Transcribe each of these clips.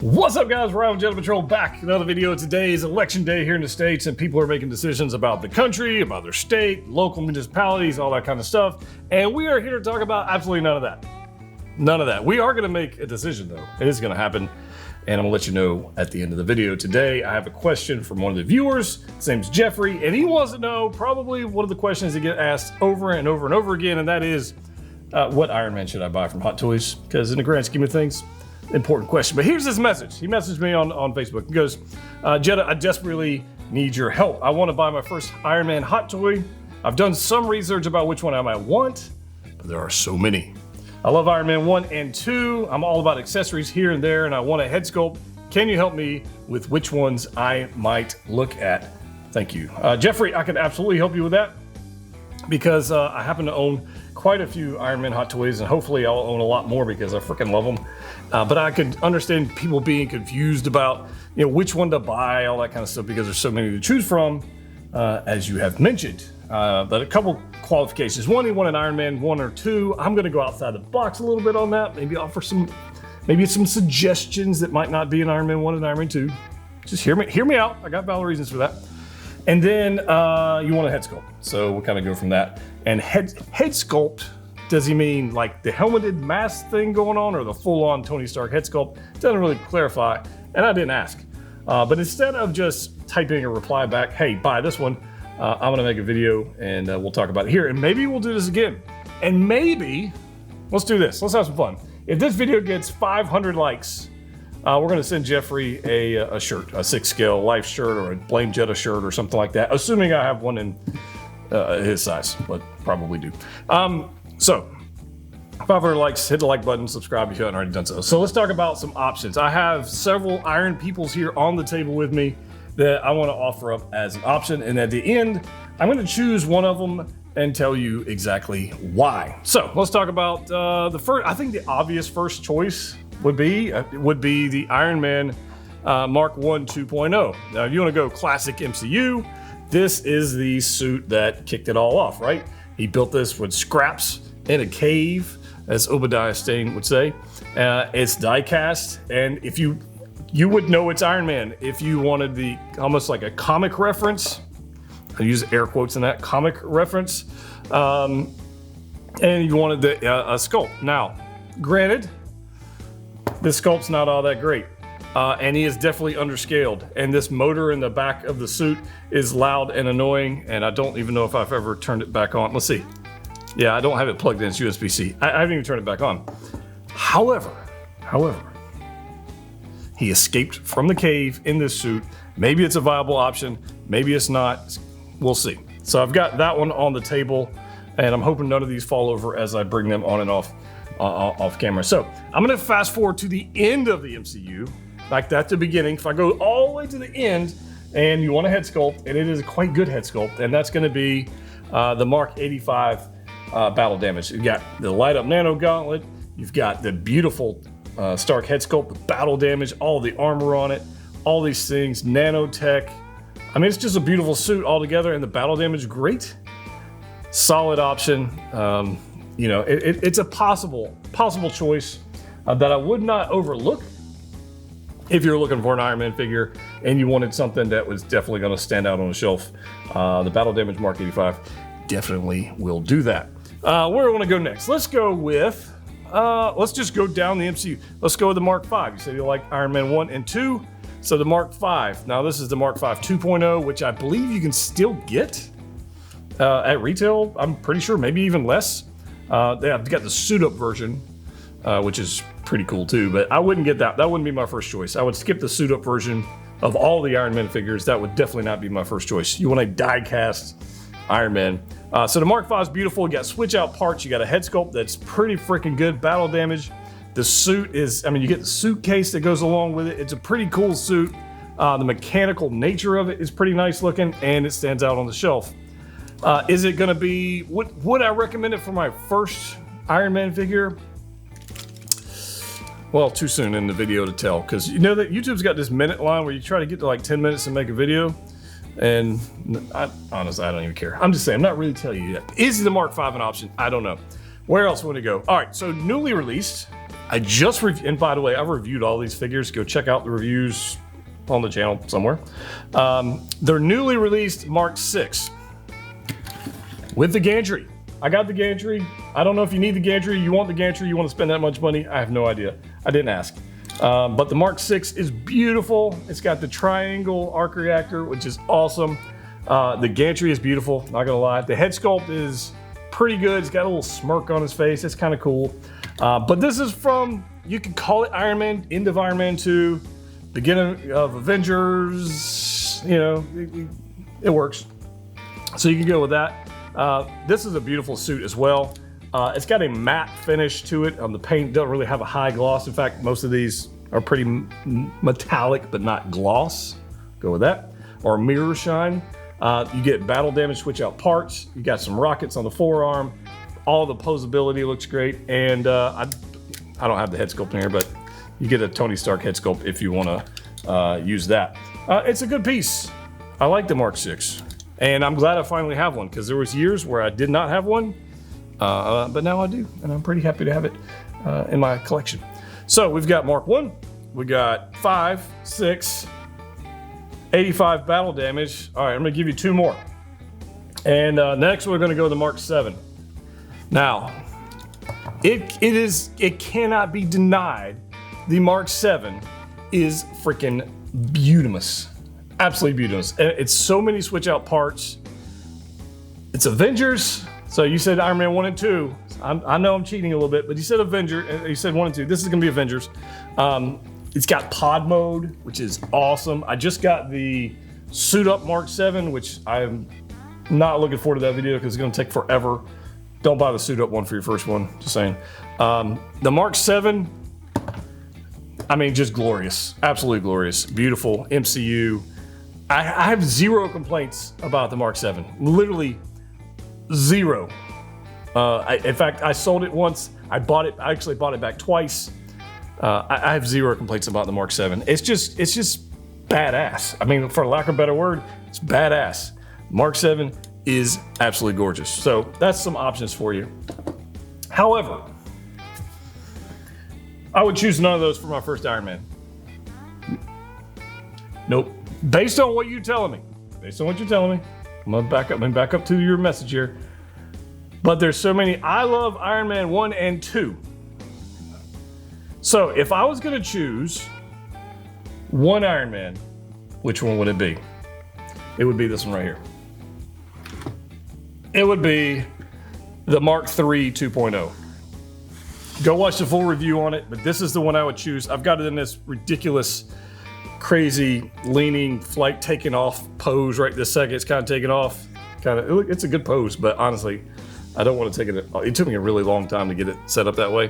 What's up, guys? Ryan with Jet Patrol back. Another video. Today is election day here in the States, and people are making decisions about the country, about their state, local municipalities, all that kind of stuff. And we are here to talk about absolutely none of that. None of that. We are going to make a decision, though. It is going to happen, and I'm going to let you know at the end of the video. Today, I have a question from one of the viewers. His name's Jeffrey, and he wants to know probably one of the questions that get asked over and over and over again, and that is, what Iron Man should I buy from Hot Toys? Because in the grand scheme of things, important question. But here's his message. He messaged me on Facebook. He goes, Jetta, I desperately need your help. I want to buy my first Iron Man hot toy. I've done some research about which one I might want, but there are so many. I love Iron Man 1 and 2. I'm all about accessories here and there, and I want a head sculpt. Can you help me with which ones I might look at? Thank you. Jeffrey, I can absolutely help you with that because I happen to own quite a few Iron Man hot toys, and hopefully I'll own a lot more because I freaking love them. But I could understand people being confused about, which one to buy, all that kind of stuff, because there's so many to choose from, as you have mentioned. But a couple qualifications. One, you want an Iron Man 1 or 2. I'm going to go outside the box a little bit on that. Maybe offer some suggestions that might not be an Iron Man 1 and Iron Man 2. Just hear me out. I got valid reasons for that. And then you want a head sculpt. So we'll kind of go from that. And head sculpt, does he mean like the helmeted mask thing going on, or the full-on Tony Stark head sculpt? Doesn't really clarify, and I didn't ask. But instead of just typing a reply back, hey, buy this one, I'm gonna make a video and we'll talk about it here. And maybe we'll do this again. And maybe, let's do this. Let's have some fun. If this video gets 500 likes, we're gonna send Jeffrey a shirt, a 6-scale life shirt or a Blame Jetta shirt or something like that, assuming I have one in his size, but probably do. So 500 likes, hit the like button, subscribe if you haven't already done so. So let's talk about some options. I have several Iron Peoples here on the table with me that I want to offer up as an option, and at the end, I'm going to choose one of them and tell you exactly why. So let's talk about the first. I think the obvious first choice would be the Iron Man Mark 1 2.0. Now, if you want to go classic MCU, this is the suit that kicked it all off, right? He built this with scraps in a cave, as Obadiah Stane would say. It's die cast, and if you would know it's Iron Man if you wanted the almost like a comic reference. I use air quotes in that, comic reference, and you wanted a sculpt. Now, granted, this sculpt's not all that great. And he is definitely underscaled. And this motor in the back of the suit is loud and annoying, and I don't even know if I've ever turned it back on. Let's see. Yeah, I don't have it plugged in, it's USB-C. I haven't even turned it back on. However, he escaped from the cave in this suit. Maybe it's a viable option, maybe it's not. We'll see. So I've got that one on the table, and I'm hoping none of these fall over as I bring them on and off camera. So I'm gonna fast forward to the end of the MCU. Like that, the beginning. If I go all the way to the end and you want a head sculpt, and it is a quite good head sculpt, and that's going to be the Mark 85 Battle Damage. You've got the light up nano gauntlet, you've got the beautiful Stark head sculpt with Battle Damage, all the armor on it, all these things, nanotech. I mean, it's just a beautiful suit altogether, and the Battle Damage, great. Solid option. It's a possible choice that I would not overlook. If you're looking for an Iron Man figure and you wanted something that was definitely going to stand out on the shelf, the Battle Damage Mark 85 definitely will do that. Where do I want to go next? Let's go with, let's just go down the MCU. Let's go with the Mark 5. You said you like Iron Man 1 and 2. So the Mark 5. Now this is the Mark 5 2.0, which I believe you can still get at retail. I'm pretty sure, maybe even less. They've got the suit up version, which is pretty cool too, but I wouldn't get that. That wouldn't be my first choice. I would skip the suit up version of all the Iron Man figures. That would definitely not be my first choice. You want a die cast Iron Man. So the Mark 5 is beautiful. You got switch out parts. You got a head sculpt that's pretty freaking good. Battle Damage. The suit is, you get the suitcase that goes along with it. It's a pretty cool suit. The mechanical nature of it is pretty nice looking, and it stands out on the shelf. Is it gonna be, would I recommend it for my first Iron Man figure? Well, too soon in the video to tell, because you know that YouTube's got this minute line where you try to get to like 10 minutes and make a video, and honestly, I don't even care. I'm just saying, I'm not really telling you yet. Is the Mark 5 an option? I don't know. Where else would it go? All right, so newly released, I just and by the way, I've reviewed all these figures. Go check out the reviews on the channel somewhere. Their newly released Mark 6 with the gantry. I got the gantry. I don't know if you need the gantry, you want the gantry, you want to spend that much money. I have no idea. I didn't ask. But the Mark 6 is beautiful. It's got the triangle arc reactor, which is awesome. The gantry is beautiful, not gonna lie. The head sculpt is pretty good. It's got a little smirk on his face. It's kind of cool. But this is from, you could call it Iron Man, end of Iron Man 2, beginning of Avengers, you know, it works. So you can go with that. This is a beautiful suit as well. It's got a matte finish to it. The paint doesn't really have a high gloss. In fact, most of these are pretty metallic, but not gloss. Go with that. Or mirror shine. You get battle damage switch out parts. You got some rockets on the forearm. All the posability looks great. And I don't have the head sculpt in here, but you get a Tony Stark head sculpt if you want to use that. It's a good piece. I like the Mark 6. And I'm glad I finally have one, because there was years where I did not have one. But now I do, and I'm pretty happy to have it in my collection. So we've got Mark 1, we got 5, 6, 85 battle damage. All right, I'm gonna give you 2 more. And next we're gonna go to the Mark 7. Now, it cannot be denied the Mark 7 is freaking beautimous. Absolutely beautimous. And it's so many switch out parts. It's Avengers. So you said Iron Man 1 and 2. I know I'm cheating a little bit, but you said Avenger. You said 1 and 2. This is gonna be Avengers. It's got pod mode, which is awesome. I just got the suit up Mark 7, which I'm not looking forward to that video because it's gonna take forever. Don't buy the suit up one for your first one, just saying. The Mark 7, I mean, just glorious, absolutely glorious, beautiful MCU. I have 0 complaints about the Mark 7, literally 0. In fact, I sold it once. I actually bought it back twice. I have 0 complaints about the Mark 7. It's just badass. I mean, for lack of a better word, it's badass. Mark 7 is absolutely gorgeous. So that's some options for you. However, I would choose none of those for my first Iron Man. Nope. Based on what you're telling me, I'm gonna back up to your message here. But there's so many. I love Iron Man 1 and 2. So if I was gonna choose one Iron Man, which one would it be? It would be this one right here. It would be the Mark III 2.0. Go watch the full review on it, but this is the one I would choose. I've got it in this ridiculous, crazy, leaning, flight taking off pose right this second. It's kind of taking off. It's a good pose, but honestly, I don't want to take it. It took me a really long time to get it set up that way.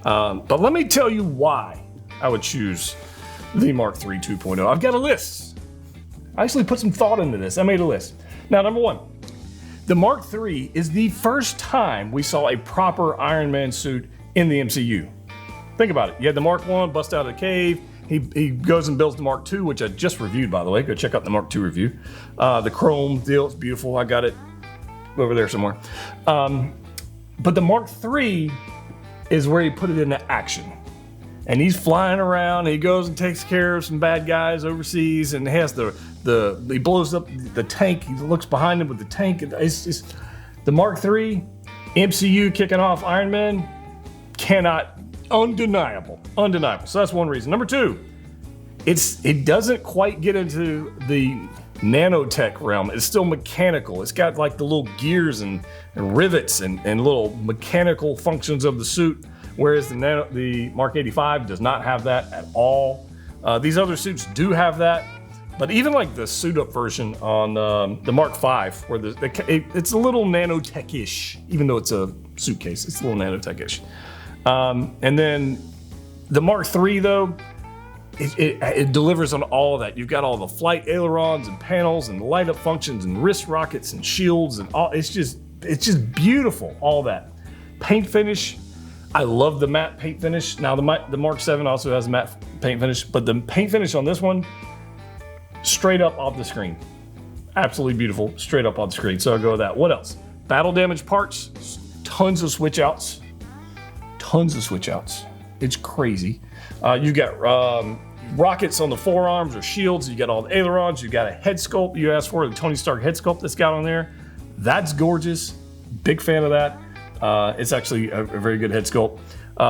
But let me tell you why I would choose the Mark III 2.0. I've got a list. I actually put some thought into this. I made a list. Now, number 1, the Mark III is the first time we saw a proper Iron Man suit in the MCU. Think about it. You had the Mark 1 bust out of the cave. He goes and builds the Mark II, which I just reviewed, by the way. Go check out the Mark II review. The chrome deal, it's beautiful. I got it over there somewhere. But the Mark III is where he put it into action. And he's flying around, and he goes and takes care of some bad guys overseas, and has he blows up the tank. He looks behind him with the tank. It's the Mark III, MCU kicking off Iron Man, undeniable. So that's one reason. Number 2, it doesn't quite get into the nanotech realm. It's still mechanical. It's got like the little gears and rivets and little mechanical functions of the suit, whereas the Mark 85 does not have that at all. These other suits do have that, but even like the suit up version on the Mark V, where it's a little nanotech-ish, even though it's a suitcase, it's a little nanotech-ish. And then the Mark III, though, it delivers on all of that. You've got all the flight ailerons and panels and light up functions and wrist rockets and shields and all. It's just beautiful, all that. Paint finish, I love the matte paint finish. Now the Mark 7 also has a matte paint finish, but the paint finish on this one, straight up off the screen. Absolutely beautiful, straight up on the screen. So I'll go with that. What else? Battle damage parts, tons of switch outs. It's crazy. You got rockets on the forearms or shields. You got all the ailerons. You got a head sculpt you asked for, the Tony Stark head sculpt that's got on there. That's gorgeous. Big fan of that. It's actually a very good head sculpt.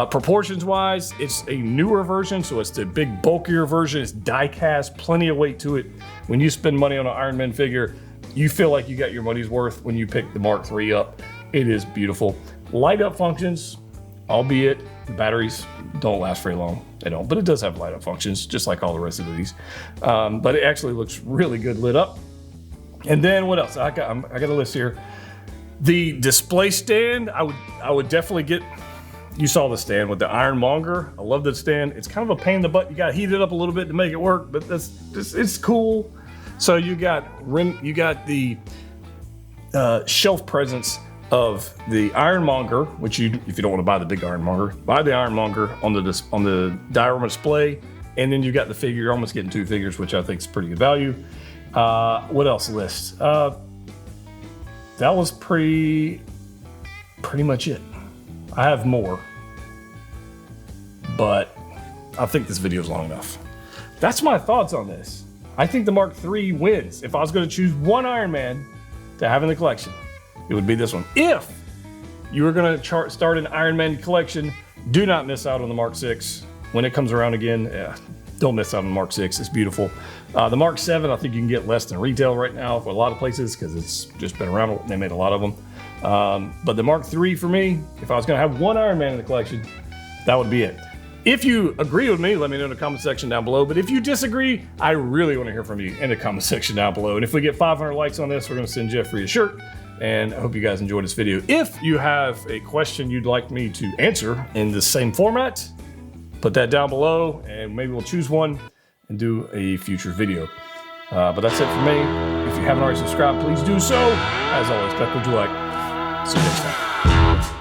Proportions wise, it's a newer version, so it's the big bulkier version. It's die cast, plenty of weight to it. When you spend money on an Iron Man figure, you feel like you got your money's worth when you pick the Mark III up. It is beautiful. Light up functions, albeit the batteries don't last very long. They don't, but it does have light up functions, just like all the rest of these. But it actually looks really good lit up. And then what else? I got a list here. The display stand, I would definitely get. You saw the stand with the Ironmonger. I love that stand. It's kind of a pain in the butt. You got to heat it up a little bit to make it work, but it's cool. So you got the shelf presence of the Ironmonger, which if you don't want to buy the big Ironmonger, buy the Ironmonger on the diorama display, and then you got the figure. You're almost getting 2 figures, which I think is pretty good value. What else list? That was pretty much it. I have more, but I think this video is long enough. That's my thoughts on this. I think the Mark III wins. If I was going to choose one Iron Man to have in the collection, it would be this one. If you were going to start an Iron Man collection, do not miss out on the Mark VI. When it comes around again, don't miss out on the Mark VI. It's beautiful. The Mark VII, I think you can get less than retail right now for a lot of places because it's just been around. They made a lot of them. But the Mark III for me, if I was going to have one Iron Man in the collection, that would be it. If you agree with me, let me know in the comment section down below. But if you disagree, I really want to hear from you in the comment section down below. And if we get 500 likes on this, we're going to send Jeffrey a shirt. And I hope you guys enjoyed this video. If you have a question you'd like me to answer in the same format, put that down below and maybe we'll choose one and do a future video. But that's it for me. If you haven't already subscribed, please do so. As always, click what you like. See you next time.